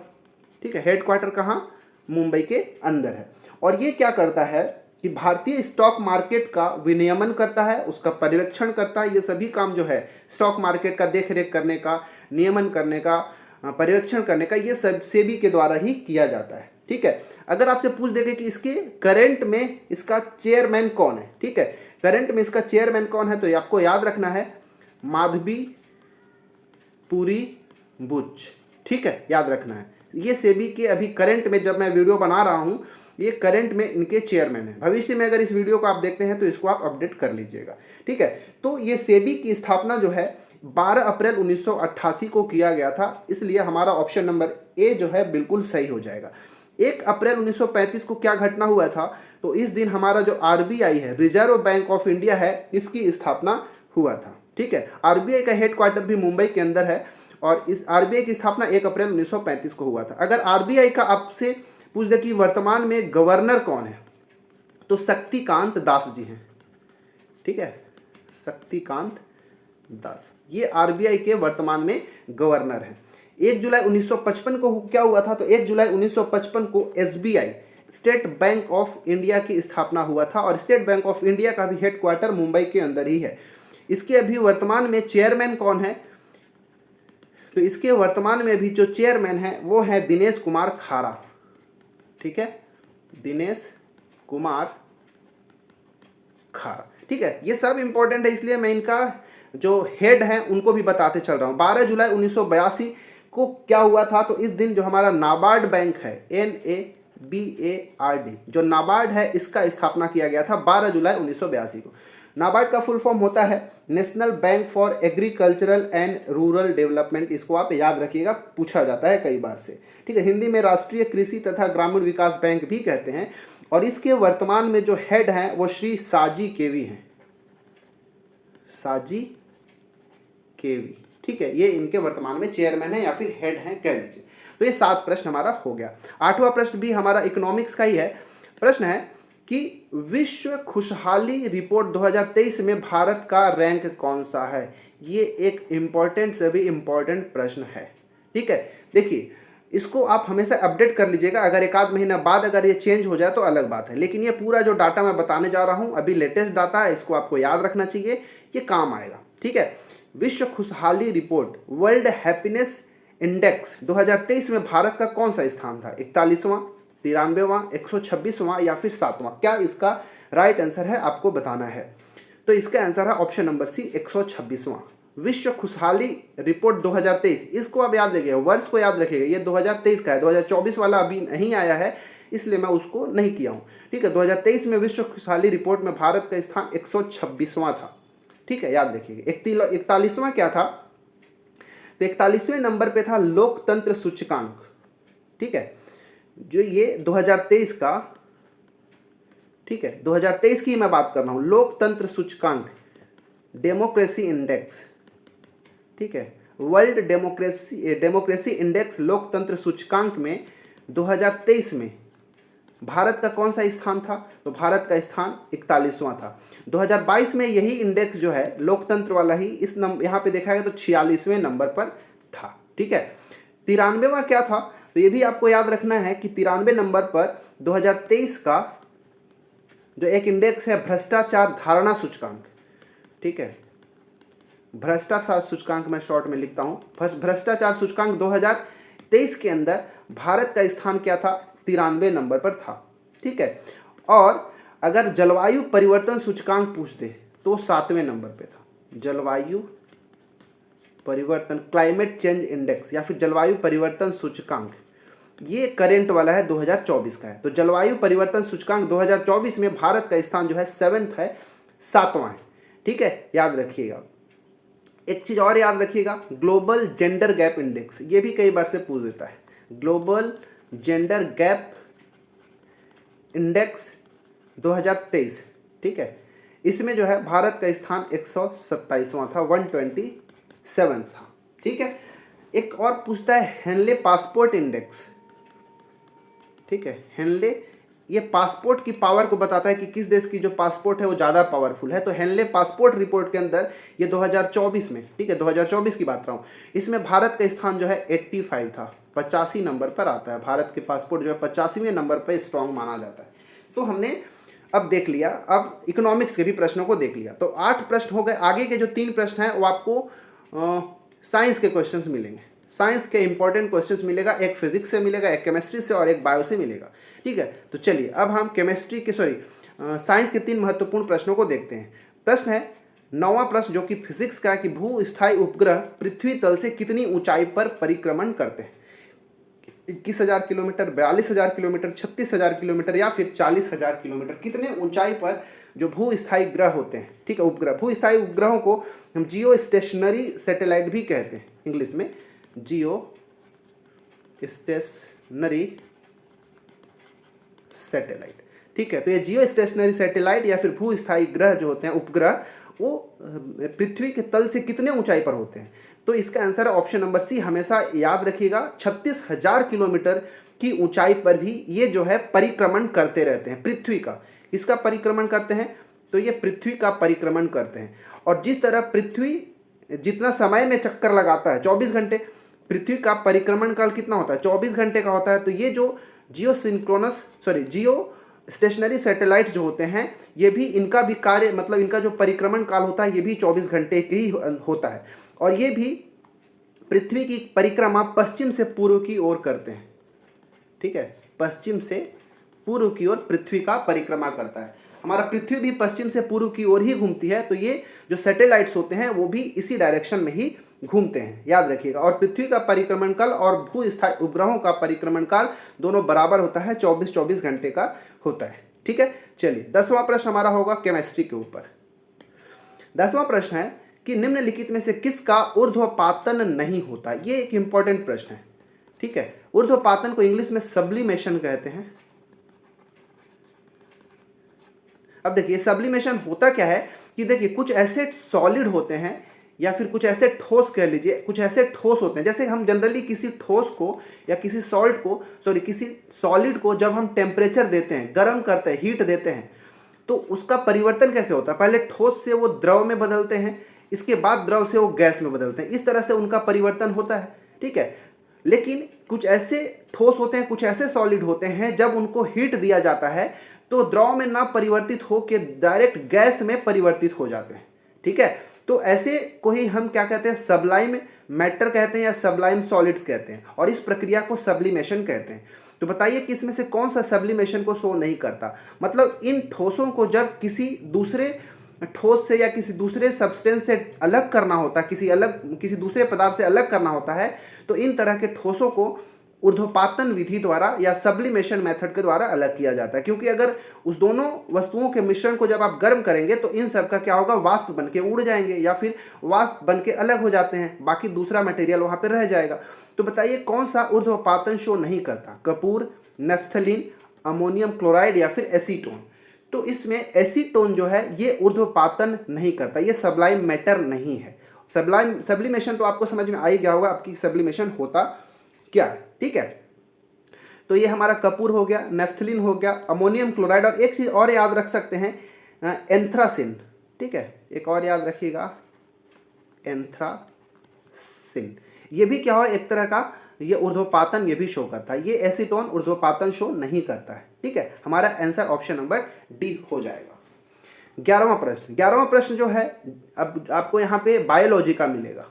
ठीक है, हेडक्वार्टर कहाँ? मुंबई के अंदर है। और ये क्या करता है कि भारतीय स्टॉक मार्केट का विनियमन करता है, उसका पर्यवेक्षण करता है। ये सभी काम जो है स्टॉक मार्केट का देखरेख करने का, नियमन करने का, पर्यवेक्षण करने का, ये सब सेबी के द्वारा ही किया जाता है। ठीक है, अगर आपसे पूछ देंगे कि इसके करंट में इसका चेयरमैन कौन है, ठीक है, करंट में इसका चेयरमैन कौन है, तो आपको याद रखना है माधवी पुरी बुच। ठीक है, याद रखना है, ये सेबी के अभी करंट में, जब मैं वीडियो बना रहा हूं, ये करंट में इनके चेयरमैन है। भविष्य में अगर इस वीडियो को आप देखते हैं तो इसको आप अपडेट कर लीजिएगा। ठीक है, तो ये सेबी की स्थापना जो है 12 अप्रैल 1988 को किया गया था, इसलिए हमारा ऑप्शन नंबर ए जो है बिल्कुल सही हो जाएगा। 1 अप्रैल 1935 को क्या घटना हुआ था, तो इस दिन हमारा जो आरबीआई है, रिजर्व बैंक ऑफ इंडिया है, इसकी स्थापना हुआ था। ठीक है, आरबीआई का हेडक्वार्टर भी मुंबई के अंदर है और इस आरबीआई की स्थापना 1 अप्रैल 1935 को हुआ था। अगर आरबीआई का आपसे पूछ दे कि वर्तमान में गवर्नर कौन है, तो शक्तिकांत दास जी हैं। ठीक है, शक्तिकांत दास, ये आरबीआई के वर्तमान में गवर्नर हैं। 1 जुलाई 1955 को क्या हुआ था, तो 1 जुलाई 1955 को SBI, state bank of India की स्थापना हुआ था और स्टेट बैंक ऑफ इंडिया का भी हेडक्वार्टर मुंबई के अंदर ही है। इसके अभी वर्तमान में चेयरमैन कौन है, तो इसके वर्तमान में भी जो चेयरमैन है वो है दिनेश कुमार खारा। ठीक है, दिनेश कुमार खारा। ठीक है, ये सब इंपॉर्टेंट है, इसलिए मैं इनका जो हेड है उनको भी बताते चल रहा हूं। 12 जुलाई 1982 को क्या हुआ था, तो इस दिन जो हमारा नाबार्ड बैंक है, NABARD, जो नाबार्ड है, इसका स्थापना किया गया था 12 जुलाई 1982 को। नाबार्ड का फुल फॉर्म होता है national bank for agricultural and rural development. इसको आप याद रखिएगा, पूछा जाता है कई बार से। ठीक है, हिंदी में राष्ट्रीय कृषि तथा ग्रामीण विकास बैंक भी कहते हैं और इसके वर्तमान में जो हेड हैं वो श्री साजी केवी हैं, साजी केवी। ठीक है, ये इनके वर्तमान में चेयरमैन है या फिर हेड हैं कह लीजिए। तो ये 7 प्रश्न हमारा हो गया। 8वां प्रश्न भी हमारा इकोनॉमिक्स का ही है। प्रश्न है कि विश्व खुशहाली रिपोर्ट 2023 में भारत का रैंक कौन सा है। ये एक इंपॉर्टेंट से भी इंपॉर्टेंट प्रश्न है। ठीक है, देखिए इसको आप हमेशा अपडेट कर लीजिएगा, अगर 1 आध महीना बाद अगर ये चेंज हो जाए तो अलग बात है, लेकिन ये पूरा जो डाटा मैं बताने जा रहा हूं अभी लेटेस्ट डाटा है, इसको आपको याद रखना चाहिए, ये काम आएगा। ठीक है, विश्व खुशहाली रिपोर्ट, वर्ल्ड हैप्पीनेस इंडेक्स 2023 में भारत का कौन सा स्थान था, 41वां, 93वां, 126वां या फिर 7वां। क्या इसका राइट आंसर है, आपको बताना है। तो इसका आंसर है ऑप्शन नंबर सी, 126वां। विश्व खुशहाली रिपोर्ट 2023, इसको आप याद रखिएगा, वर्ष को याद रखिएगा, ये 2023 का है, 2024 वाला अभी नहीं आया है, इसलिए मैं उसको नहीं किया हूँ। ठीक है, 2023 में विश्व खुशहाली रिपोर्ट में भारत का स्थान 126वां था। ठीक है, याद रखिएगा। 41वां क्या था, तो 41वें नंबर पे था लोकतंत्र सूचकांक। ठीक है, जो ये 2023 का, ठीक है 2023 की मैं बात कर रहा हूं, लोकतंत्र सूचकांक, डेमोक्रेसी इंडेक्स। ठीक है, वर्ल्ड डेमोक्रेसी इंडेक्स लोकतंत्र सूचकांक में 2023 में भारत का कौन सा स्थान था, तो भारत का स्थान 41वां था। 2022 में यही इंडेक्स जो है लोकतंत्र वाला ही, इस यहाँ पे देखा गया तो 46वें नंबर पर था। ठीक है, 93वां क्या था, तो ये भी आपको याद रखना है कि 93 नंबर पर 2023 का जो एक इंडेक्स है भ्रष्टाचार धारणा सूचकांक। ठीक है, भ्रष्टाचार सूचकांक मैं शॉर्ट में लिखता हूं, भ्रष्टाचार सूचकांक 2023 के अंदर भारत का स्थान क्या था, 93 नंबर पर था। ठीक है, और अगर जलवायु परिवर्तन सूचकांक पूछ दे तो 7वें नंबर पे था। जलवायु परिवर्तन, क्लाइमेट चेंज इंडेक्स या फिर जलवायु परिवर्तन सूचकांक, ये करेंट वाला है, 2024 का है। तो जलवायु परिवर्तन सूचकांक 2024 में भारत का स्थान जो है 7वां है, 7वां है। ठीक है, याद रखिएगा। एक चीज और याद रखिएगा, ग्लोबल जेंडर गैप इंडेक्स, ये भी कई बार से पूछ देता है। Global gender gap index 2023। ठीक है, इसमें जो है भारत का स्थान 127वां था, 127 था। ठीक है, एक और पूछता है हेनले पासपोर्ट इंडेक्स। ठीक है, हेनले ये पासपोर्ट की पावर को बताता है कि किस देश की जो पासपोर्ट है वो ज़्यादा पावरफुल है। तो हेनले पासपोर्ट रिपोर्ट के अंदर ये 2024 में, ठीक है 2024 की बात रहा हूँ, इसमें भारत का स्थान जो है 85 था, 85 नंबर पर आता है। भारत के पासपोर्ट जो है 85वें नंबर पर स्ट्रॉन्ग माना जाता है। तो हमने अब देख लिया, अब इकोनॉमिक्स के भी प्रश्नों को देख लिया। तो 8 प्रश्न हो गए। आगे के जो 3 प्रश्न हैं वो आपको साइंस के क्वेश्चंस मिलेंगे। साइंस के इंपॉर्टेंट क्वेश्चंस मिलेगा, एक फिजिक्स से मिलेगा, एक केमिस्ट्री से और एक बायो से मिलेगा। ठीक है, तो चलिए अब हम साइंस के 3 महत्वपूर्ण प्रश्नों को देखते हैं। प्रश्न है 9वां प्रश्न जो कि फिजिक्स का है कि भू स्थायी उपग्रह पृथ्वी तल से कितनी ऊंचाई पर परिक्रमण करते हैं? 21,000 किलोमीटर, 42,000 किलोमीटर, 36,000 किलोमीटर या फिर 40,000 किलोमीटर, कितने ऊंचाई पर जो भू स्थायी ग्रह होते हैं, ठीक है, उपग्रह। भू स्थायी उपग्रहों को हम जियो स्टेशनरी सैटेलाइट भी कहते हैं, इंग्लिश में जियो स्टेशनरी सैटेलाइट। ठीक है, तो ये जियो स्टेशनरी सैटेलाइट या फिर भू स्थायी ग्रह जो होते हैं, उपग्रह, वो पृथ्वी के तल से कितने ऊंचाई पर होते हैं? तो इसका आंसर है ऑप्शन नंबर सी। हमेशा याद रखिएगा 36,000 किलोमीटर की ऊंचाई पर भी ये जो है परिक्रमण करते रहते हैं पृथ्वी का। इसका परिक्रमण करते हैं, तो ये पृथ्वी का परिक्रमण करते हैं। और जिस तरह पृथ्वी जितना समय में चक्कर लगाता है 24 घंटे, पृथ्वी का परिक्रमण काल कितना होता है? 24 घंटे का होता है। तो ये जो जियो स्टेशनरी सैटेलाइट्स जो होते हैं, ये भी इनका भी कार्य, मतलब इनका जो परिक्रमण काल होता है ये भी 24 घंटे ही होता है। और ये भी पृथ्वी की परिक्रमा पश्चिम से पूर्व की ओर करते हैं। ठीक है, पश्चिम से पूर्व की ओर पृथ्वी का परिक्रमा करता है। हमारा पृथ्वी भी पश्चिम से पूर्व की ओर ही घूमती है, तो ये जो सैटेलाइट्स होते हैं वो भी इसी डायरेक्शन में ही घूमते हैं, याद रखिएगा। और पृथ्वी का परिक्रमण काल और भू स्थायी उपग्रहों का परिक्रमण काल दोनों बराबर होता है, 24-24 घंटे का होता है। ठीक है, चलिए 10वां प्रश्न हमारा होगा केमिस्ट्री के ऊपर। 10वां प्रश्न है कि निम्नलिखित में से किसका ऊर्ध्वपातन नहीं होता? ये एक इंपॉर्टेंट प्रश्न है। ठीक है, ऊर्ध्वपातन को इंग्लिश में सब्लिमेशन कहते हैं। अब देखिए सब्लिमेशन होता क्या है कि देखिए कुछ ऐसे सॉलिड होते हैं या फिर कुछ ऐसे ठोस, कह लीजिए कुछ ऐसे ठोस होते हैं, जैसे हम जनरली किसी ठोस को या किसी किसी सॉलिड को जब हम टेम्परेचर देते हैं, गर्म करते हैं, हीट देते हैं, तो उसका परिवर्तन कैसे होता है? पहले ठोस से वो द्रव में बदलते हैं, इसके बाद द्रव से वो गैस में बदलते हैं, इस तरह से उनका परिवर्तन होता है। ठीक है, लेकिन कुछ ऐसे ठोस होते हैं, कुछ ऐसे सॉलिड होते हैं, जब उनको हीट दिया जाता है तो द्रव में ना परिवर्तित होकर डायरेक्ट गैस में परिवर्तित हो जाते हैं। ठीक है, तो ऐसे को ही हम क्या कहते हैं? सब्लाइम मैटर कहते हैं या सब्लाइम सॉलिड्स कहते हैं, और इस प्रक्रिया को सब्लिमेशन कहते हैं। तो बताइए कि इसमें से कौन सा सब्लिमेशन को शो नहीं करता? मतलब इन ठोसों को जब किसी दूसरे ठोस से या किसी दूसरे सब्सटेंस से अलग करना होता है, किसी दूसरे पदार्थ से अलग करना होता है, तो इन तरह के ठोसों को ऊर्ध्वपातन विधि द्वारा या सब्लिमेशन मेथड के द्वारा अलग किया जाता है। क्योंकि अगर उस दोनों वस्तुओं के मिश्रण को जब आप गर्म करेंगे तो इन सब का क्या होगा? वाष्प बन के उड़ जाएंगे या फिर वाष्प बन के अलग हो जाते हैं, बाकी दूसरा मटेरियल वहां पर रह जाएगा। तो बताइए कौन सा ऊर्ध्वपातन शो नहीं करता? कपूर, नेफ्थलीन, अमोनियम क्लोराइड या फिर एसीटोन। तो इसमें एसीटोन जो है ये ऊर्ध्वपातन नहीं करता, ये सब्लाइम मैटर नहीं है। सब्लिमेशन तो आपको समझ में आ ही गया होगा आपकी सब्लिमेशन होता क्या। ठीक है, तो ये हमारा कपूर हो गया, नेफ्थलीन हो गया, अमोनियम क्लोराइड, और एक चीज और याद रख सकते हैं, एंथ्रासिन। ठीक है, एक और याद रखिएगा, एंथ्रासिन। ये भी क्या हो, एक तरह का ये ऊर्ध्वपातन ये भी शो करता है। ये एसीटोन ऊर्ध्वपातन शो नहीं करता है। ठीक है, हमारा आंसर ऑप्शन नंबर डी हो जाएगा। 11वां प्रश्न जो है अब आपको यहाँ पे बायोलॉजी का मिलेगा।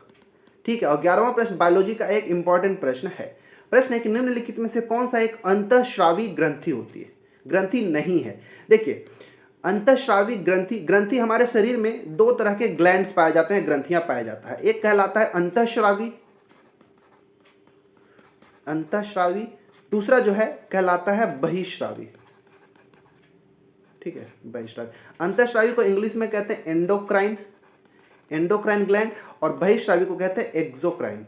ठीक है, और 11वां प्रश्न बायोलॉजी का एक इंपॉर्टेंट प्रश्न है कि निम्नलिखित में से कौन सा एक अंतःस्रावी ग्रंथि होती है? ग्रंथि नहीं है। देखिए अंतःस्रावी ग्रंथि हमारे शरीर में 2 तरह के ग्लैंड्स पाए जाते हैं, ग्रंथियां पाया जाता है। एक कहलाता है अंतःस्रावी, दूसरा जो है कहलाता है बहिःस्रावी। ठीक है, बहिःस्रावी। अंतःस्रावी को इंग्लिश में कहते हैं एंडोक्राइन ग्लैंड, और बहिःस्रावी को कहते हैं एक्सोक्राइन।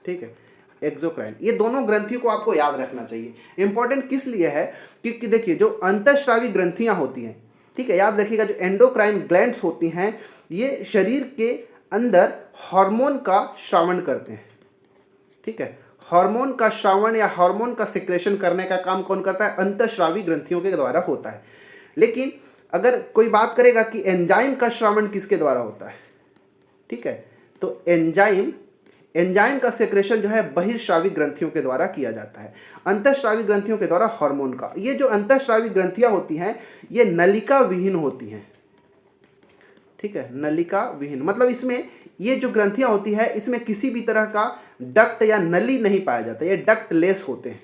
ठीक है, एक्सोक्राइन। ये दोनों ग्रंथियों को आपको याद रखना चाहिए। इंपॉर्टेंट किस लिए है? क्योंकि देखिए जो अंतःस्रावी ग्रंथियां होती हैं, ठीक है, याद रखिएगा, जो एंडोक्राइन ग्लैंड्स होती हैं ये शरीर के अंदर हार्मोन का श्रावण करते हैं। ठीक है, हार्मोन का श्रावण या हार्मोन का सिक्रेशन करने का काम कौन करता है? अंतःस्रावी ग्रंथियों के द्वारा होता है। लेकिन अगर कोई बात करेगा कि एंजाइम का श्रावण किसके द्वारा होता है, ठीक है, तो एंजाइम का सेक्रेशन जो है बहिःस्रावी ग्रंथियों के द्वारा किया जाता है, अंतःस्रावी ग्रंथियों के द्वारा हार्मोन का। ये जो अंतःस्रावी ग्रंथियां होती हैं ये नलिका विहीन होती हैं। ठीक है, नलिका विहीन मतलब इसमें ये जो ग्रंथियां होती है इसमें किसी भी तरह का डक्ट या नली नहीं पाया जाता, ये डक्ट लेस होते हैं,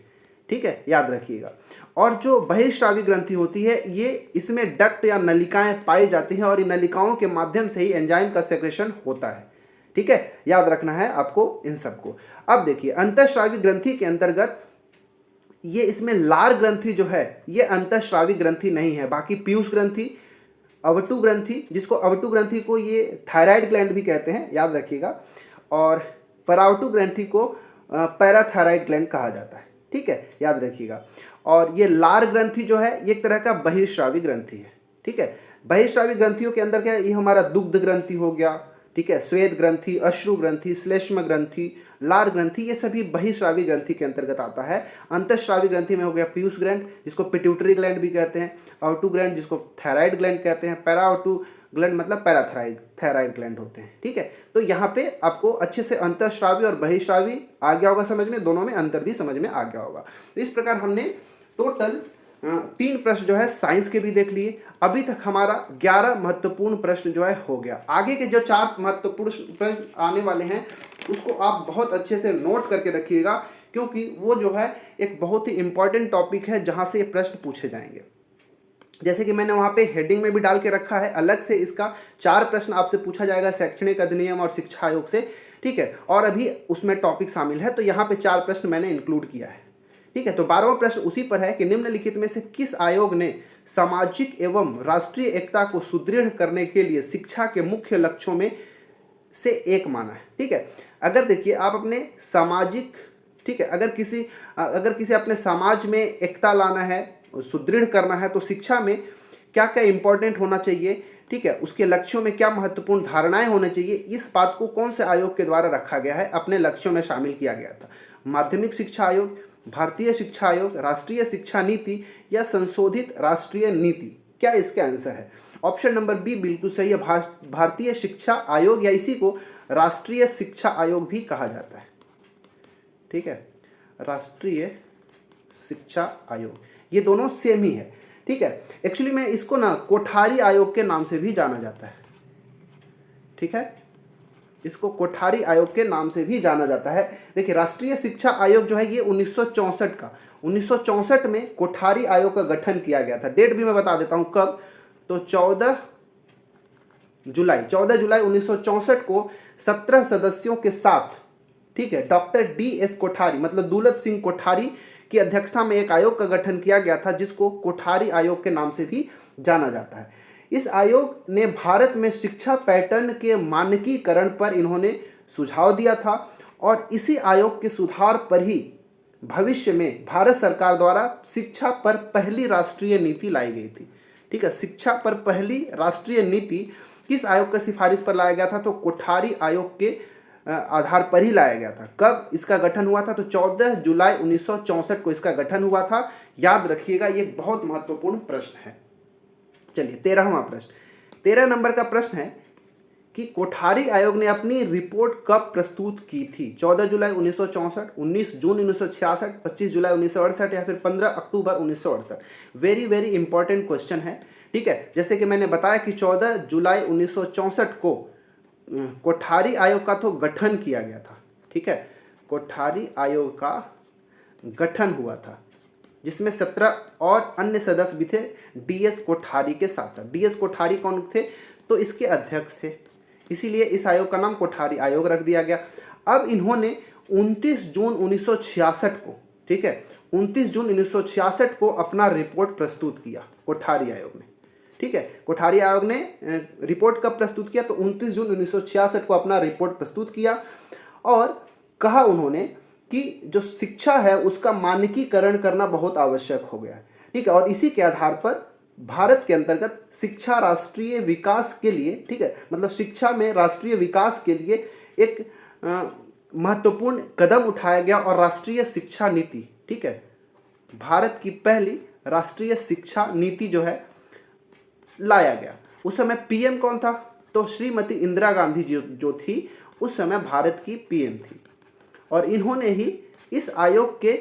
ठीक है, याद रखिएगा। और जो बहिर्स्रावी ग्रंथि होती है ये इसमें डक्ट या नलिकाएं पाई जाती हैं और इन नलिकाओं के माध्यम से ही एंजाइम का सेक्रेशन होता है, ठीक है, याद रखना है आपको इन सबको। अब देखिए अंतःस्रावी ग्रंथि के अंतर्गत ये इसमें लार ग्रंथि जो है ये अंतःस्रावी ग्रंथि नहीं है, बाकी पीयूष ग्रंथि, अवटु ग्रंथि, जिसको अवटु ग्रंथि को ये थायराइड ग्लैंड भी कहते हैं, याद रखिएगा, और परावटु ग्रंथि को पैराथायराइड ग्लैंड कहा जाता है, ठीक है, याद रखिएगा। और ये लार ग्रंथि जो है ये एक तरह का बहिर्स्रावी ग्रंथि है, ठीक है। बहिर्स्रावी ग्रंथियों के अंदर क्या है, ये हमारा दुग्ध ग्रंथि हो गया, ठीक है, श्वेत ग्रंथि, अश्रु ग्रंथि, श्लेष्म ग्रंथि, लार ग्रंथि, ये सभी बहिर्स्रावी ग्रंथि के अंतर्गत आता है। अंतःस्रावी ग्रंथि में हो गया पीयूष ग्लैंड जिसको पिट्यूटरी ग्लैंड भी कहते हैं, अवटु ग्लैंड जिसको थायराइड ग्लैंड कहते हैं, पैरावटु ग्लैंड मतलब पैराथायराइड थायराइड ग्लैंड होते हैं, ठीक है। तो यहाँ पे आपको अच्छे से अंतःस्रावी और बहिर्स्रावी आ गया होगा समझ में, दोनों में अंतर भी समझ में आ गया होगा। तो इस प्रकार हमने टोटल 3 प्रश्न जो है साइंस के भी देख लिए। अभी तक हमारा 11 महत्वपूर्ण प्रश्न जो है हो गया। आगे के जो 4 महत्वपूर्ण प्रश्न आने वाले हैं उसको आप बहुत अच्छे से नोट करके रखिएगा, क्योंकि वो जो है एक बहुत ही इंपॉर्टेंट टॉपिक है जहां से ये प्रश्न पूछे जाएंगे। जैसे कि मैंने वहां पे हेडिंग में भी डाल के रखा है, अलग से इसका 4 प्रश्न आपसे पूछा जाएगा शैक्षणिक अधिनियम और शिक्षा आयोग से, ठीक है, और अभी उसमें टॉपिक शामिल है, तो यहाँ पे 4 प्रश्न मैंने इंक्लूड किया है, ठीक है। तो 12वां प्रश्न उसी पर है कि निम्नलिखित में से किस आयोग ने सामाजिक एवं राष्ट्रीय एकता को सुदृढ़ करने के लिए शिक्षा के मुख्य लक्ष्यों में से एक माना है, ठीक है। अगर देखिए आप अपने सामाजिक, ठीक है, अगर किसी अपने समाज में एकता लाना है, सुदृढ़ करना है, तो शिक्षा में क्या क्या इंपॉर्टेंट होना चाहिए, ठीक है, उसके लक्ष्यों में क्या महत्वपूर्ण धारणाएं होनी चाहिए, इस बात को कौन से आयोग के द्वारा रखा गया है, अपने लक्ष्यों में शामिल किया गया था। माध्यमिक शिक्षा आयोग, भारतीय शिक्षा आयोग, राष्ट्रीय शिक्षा नीति या संशोधित राष्ट्रीय नीति, क्या इसका आंसर है? ऑप्शन नंबर बी बिल्कुल सही है, भारतीय शिक्षा आयोग, या इसी को राष्ट्रीय शिक्षा आयोग भी कहा जाता है, ठीक है, राष्ट्रीय शिक्षा आयोग, ये दोनों सेम ही है, ठीक है। एक्चुअली में इसको ना कोठारी आयोग के नाम से भी जाना जाता है, ठीक है, इसको कोठारी आयोग के नाम से भी जाना जाता है। देखिए राष्ट्रीय शिक्षा आयोग जो है ये 1964 में कोठारी आयोग का गठन किया गया था। डेट भी मैं बता देता हूं कब, तो 14 जुलाई 1964 को 17 सदस्यों के साथ, ठीक है, डॉक्टर DS कोठारी मतलब दौलत सिंह कोठारी की अध्यक्षता में एक आयोग का गठन किया गया था जिसको कोठारी आयोग के नाम से भी जाना जाता है। इस आयोग ने भारत में शिक्षा पैटर्न के मानकीकरण पर इन्होंने सुझाव दिया था और इसी आयोग के सुधार पर ही भविष्य में भारत सरकार द्वारा शिक्षा पर पहली राष्ट्रीय नीति लाई गई थी, ठीक है। शिक्षा पर पहली राष्ट्रीय नीति किस आयोग का सिफारिश पर लाया गया था, तो कोठारी आयोग के आधार पर ही लाया गया था। कब इसका गठन हुआ था, तो 14 जुलाई 1964 को इसका गठन हुआ था, याद रखिएगा, ये बहुत महत्वपूर्ण प्रश्न है। चलिए 13वां प्रश्न, 13 नंबर का प्रश्न है कि कोठारी आयोग ने अपनी रिपोर्ट कब प्रस्तुत की थी? 14 जुलाई 1964, 19 जून 1966, 25 जुलाई 1968 या फिर 15 अक्टूबर 1968? वेरी वेरी इंपॉर्टेंट क्वेश्चन है, ठीक है। जैसे कि मैंने बताया कि 14 जुलाई 1964 को कोठारी आयोग का तो गठन किया गया था, ठीक है, कोठारी आयोग का गठन हुआ था जिसमें 17 और अन्य सदस्य भी थे DS कोठारी के साथ साथ। DS कोठारी कौन थे, तो इसके अध्यक्ष थे, इसीलिए इस आयोग का नाम कोठारी आयोग रख दिया गया। अब इन्होंने 29 जून 1966 को, ठीक है, 29 जून 1966 को अपना रिपोर्ट प्रस्तुत किया कोठारी आयोग ने, ठीक है। कोठारी आयोग ने रिपोर्ट कब प्रस्तुत किया, तो 29 जून 1966 को अपना रिपोर्ट प्रस्तुत किया और कहा उन्होंने कि जो शिक्षा है उसका मानकीकरण करना बहुत आवश्यक हो गया है, ठीक है, और इसी के आधार पर भारत के अंतर्गत शिक्षा राष्ट्रीय विकास के लिए, ठीक है, मतलब शिक्षा में राष्ट्रीय विकास के लिए एक महत्वपूर्ण कदम उठाया गया और राष्ट्रीय शिक्षा नीति, ठीक है, भारत की पहली राष्ट्रीय शिक्षा नीति जो है लाया गया। उस समय PM कौन था, तो श्रीमती इंदिरा गांधी जी जो थी उस समय भारत की PM थी और इन्होंने ही इस आयोग के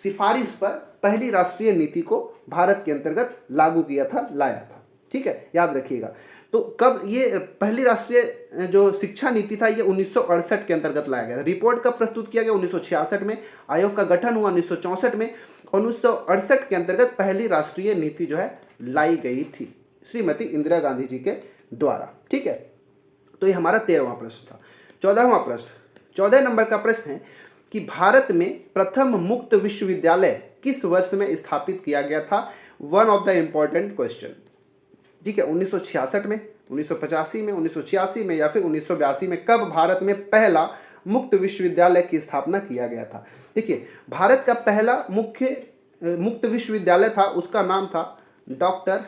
सिफारिश पर पहली राष्ट्रीय नीति को भारत के अंतर्गत लागू किया था, लाया था, ठीक है, याद रखिएगा। तो कब ये पहली राष्ट्रीय जो शिक्षा नीति था ये 1968 के अंतर्गत लाया गया। रिपोर्ट कब प्रस्तुत किया गया? 1966 में। आयोग का गठन हुआ 1964 में। 1968 के अंतर्गत पहली राष्ट्रीय नीति जो है लाई गई थी श्रीमती इंदिरा गांधी जी के द्वारा। ठीक है, तो ये हमारा 13वां प्रश्न था। 14वां प्रश्न, 14 नंबर का प्रश्न है कि भारत में प्रथम मुक्त विश्वविद्यालय किस वर्ष में स्थापित किया गया था? One of the important question. ठीक है, 1966 में, 1985 में, 1986 में या फिर 1982 में कब भारत में पहला मुक्त विश्वविद्यालय की स्थापना किया गया था? देखिए, भारत का पहला मुक्त विश्वविद्यालय था, उसका नाम था डॉक्टर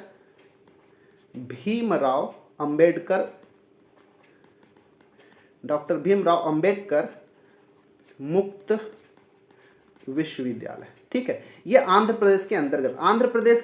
भीमराव अंबेडकर मुक्त विश्वविद्यालय। ठीक है, ये आंध्र प्रदेश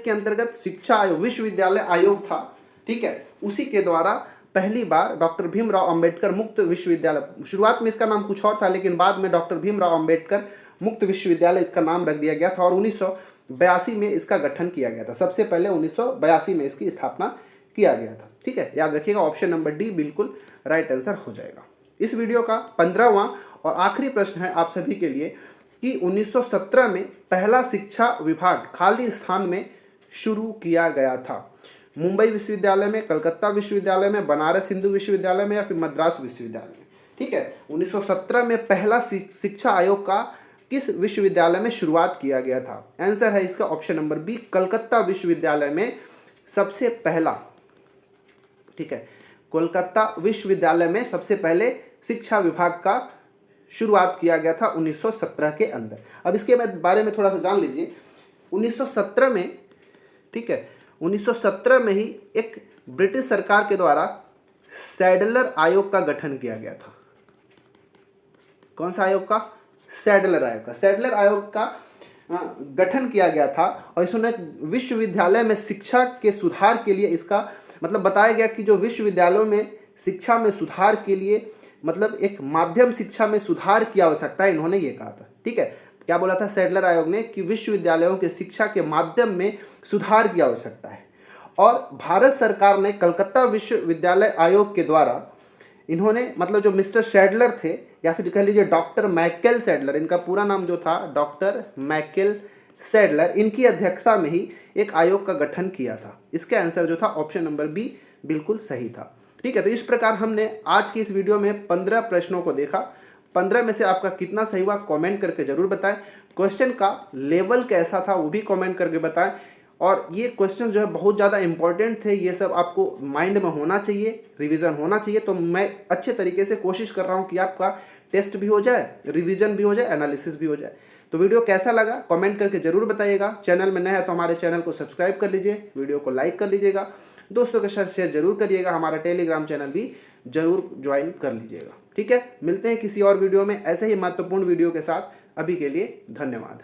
के अंतर्गत शिक्षा आयोग, विश्वविद्यालय आयोग था। ठीक है, उसी के द्वारा पहली बार डॉक्टर भीमराव अंबेडकर मुक्त विश्वविद्यालय, शुरुआत में इसका नाम कुछ और था लेकिन बाद में डॉक्टर भीमराव अंबेडकर मुक्त विश्वविद्यालय इसका नाम रख दिया गया था और 1982 में इसका गठन किया गया था। सबसे पहले 1982 में इसकी स्थापना किया गया था। ठीक है, याद रखिएगा, ऑप्शन नंबर डी बिल्कुल राइट आंसर हो जाएगा। इस वीडियो का 15वां और आखिरी प्रश्न है आप सभी के लिए कि 1917 में पहला शिक्षा विभाग खाली स्थान में शुरू किया गया था। मुंबई विश्वविद्यालय में, कलकत्ता विश्वविद्यालय में, बनारस हिंदू विश्वविद्यालय में या फिर मद्रास विश्वविद्यालय में? ठीक है, 1917 में पहला शिक्षा आयोग का किस विश्वविद्यालय में शुरुआत किया गया था? आंसर है इसका ऑप्शन नंबर बी, कलकत्ता विश्वविद्यालय में सबसे पहला। ठीक है, कोलकाता विश्वविद्यालय में सबसे पहले शिक्षा विभाग का शुरुआत किया गया था 1917 के अंदर। अब इसके बारे में थोड़ा सा जान लीजिए। 1917 में, ठीक है, 1917 में ही एक ब्रिटिश सरकार के द्वारा सैडलर आयोग का गठन किया गया था। कौन सा आयोग का? सैडलर आयोग का। सैडलर आयोग का गठन किया गया था और इसमें विश्वविद्यालय में शिक्षा के सुधार के लिए इसका मतलब बताया गया कि जो विश्वविद्यालयों में शिक्षा में सुधार के लिए मतलब एक माध्यम शिक्षा में सुधार की आवश्यकता है, इन्होंने ये कहा था। ठीक है, क्या बोला था सैडलर आयोग ने? कि विश्वविद्यालयों के शिक्षा के माध्यम में सुधार की आवश्यकता है। और भारत सरकार ने कलकत्ता विश्वविद्यालय आयोग के द्वारा इन्होंने मतलब जो मिस्टर सैडलर थे या फिर कह लीजिए डॉक्टर माइकल सैडलर, इनका पूरा नाम जो था डॉक्टर माइकल सैडलर, इनकी अध्यक्षता में ही एक आयोग का गठन किया था। इसका आंसर जो था ऑप्शन नंबर बी बिल्कुल सही था। ठीक है, तो इस प्रकार हमने आज की इस वीडियो में 15 प्रश्नों को देखा। 15 में से आपका कितना सही हुआ कमेंट करके जरूर बताएं। क्वेश्चन का लेवल कैसा था वो भी कमेंट करके बताएं। और ये क्वेश्चन जो है बहुत ज़्यादा इंपॉर्टेंट थे, ये सब आपको माइंड में होना चाहिए, रिवीजन होना चाहिए। तो मैं अच्छे तरीके से कोशिश कर रहा हूँ कि आपका टेस्ट भी हो जाए, रिवीजन भी हो जाए, एनालिसिस भी हो जाए। तो वीडियो कैसा लगा कमेंट करके जरूर बताइएगा। चैनल में नया है तो हमारे चैनल को सब्सक्राइब कर लीजिए, वीडियो को लाइक कर लीजिएगा, दोस्तों के साथ शेयर जरूर करिएगा, हमारा टेलीग्राम चैनल भी जरूर ज्वाइन कर लीजिएगा। ठीक है, मिलते हैं किसी और वीडियो में ऐसे ही महत्वपूर्ण वीडियो के साथ। अभी के लिए धन्यवाद।